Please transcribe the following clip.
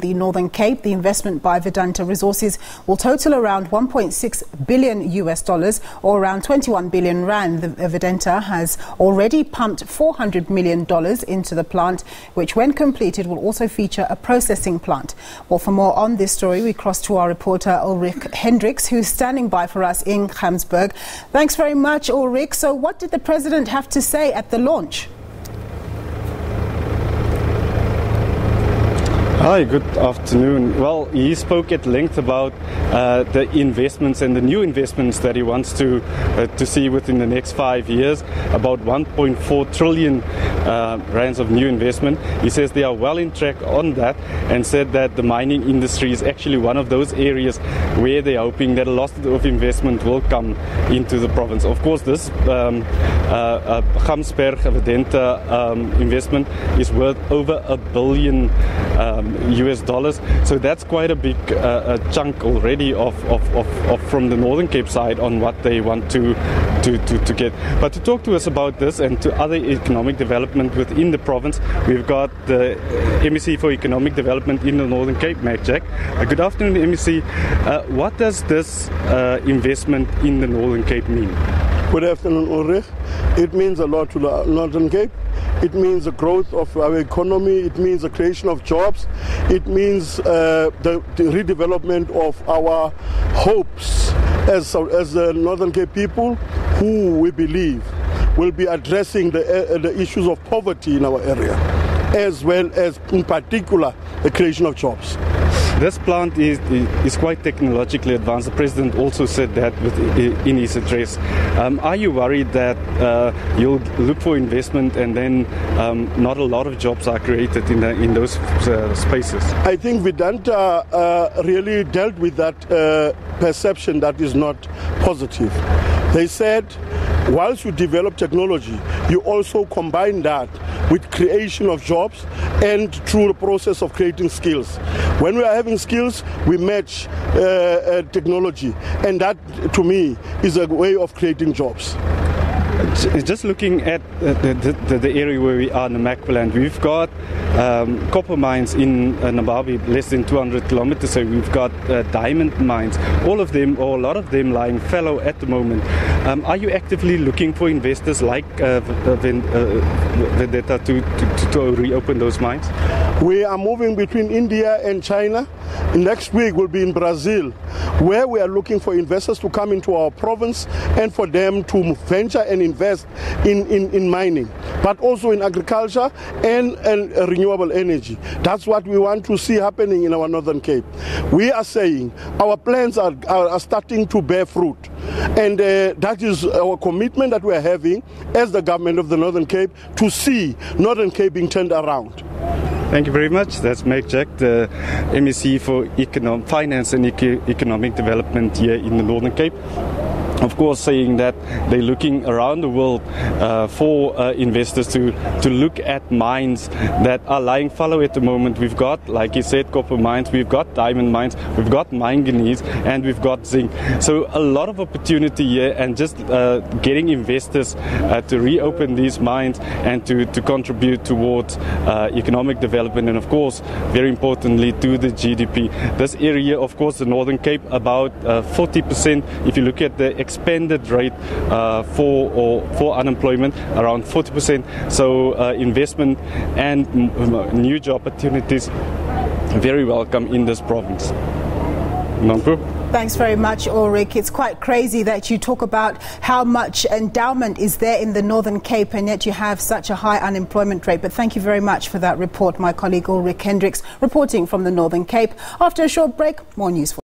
The Northern Cape. The investment by Vedanta Resources will total around $1.6 billion or around 21 billion rand. The Vedanta has already pumped $400 million into the plant, which when completed will also feature a processing plant. Well, for more on this story, we cross to our reporter Ulrich Hendricks, who's standing by for us in Gamsberg. Thanks very much, Ulrich. So what did the President have to say at the launch? Hi, good afternoon. Well, he spoke at length about the investments and the new investments that he wants to see within the next 5 years, about 1.4 trillion rands of new investment. He says they are well in track on that and said that the mining industry is actually one of those areas where they're hoping that a lot of investment will come into the province. Of course, this Gamsberg Vedanta investment is worth over $1 billion. US dollars, so that's quite a big chunk already from the Northern Cape side on what they want to get. But to talk to us about this and to other economic development within the province, we've got the MEC for Economic Development in the Northern Cape, Jack. Good afternoon, MEC. What does this investment in the Northern Cape mean? Good afternoon, Ulrich. It means a lot to the Northern Cape. It means the growth of our economy. It means the creation of jobs. It means the redevelopment of our hopes as the Northern Cape people, who we believe will be addressing the issues of poverty in our area, as well as, in particular, the creation of jobs. This plant is quite technologically advanced. The President also said that in his address. Are you worried that you'll look for investment and then not a lot of jobs are created in those spaces? I think Vedanta really dealt with that perception that is not positive. They said, whilst you develop technology, you also combine that with creation of jobs and through the process of creating skills. When we are having skills, we match technology, and that, to me, is a way of creating jobs. Just looking at the area where we are, Namakwaland, we've got copper mines in Nababi, less than 200 kilometers, so we've got diamond mines, all of them, or a lot of them, lying fallow at the moment. Are you actively looking for investors like Vedanta to reopen those mines? We are moving between India and China. Next week we'll be in Brazil, where we are looking for investors to come into our province and for them to venture and invest in mining, but also in agriculture and renewable energy. That's what we want to see happening in our Northern Cape. We are saying our plans are starting to bear fruit, and that is our commitment that we are having as the government of the Northern Cape to see Northern Cape being turned around. Thank you very much. That's Jack, the MEC for Finance and Economic Development here in the Northern Cape. Of course, saying that they're looking around the world for investors to look at mines that are lying fallow at the moment. We've got, like you said, copper mines, we've got diamond mines, we've got manganese, and we've got zinc. So a lot of opportunity here, and just getting investors to reopen these mines and to contribute towards economic development, and of course, very importantly, to the GDP. This area, of course, the Northern Cape, about 40%, if you look at the expanded rate for unemployment, around 40%. So investment and new job opportunities very welcome in this province. Nampu? Thanks very much, Ulrich. It's quite crazy that you talk about how much endowment is there in the Northern Cape and yet you have such a high unemployment rate. But thank you very much for that report, my colleague Ulrich Hendricks, reporting from the Northern Cape. After a short break, more news for you.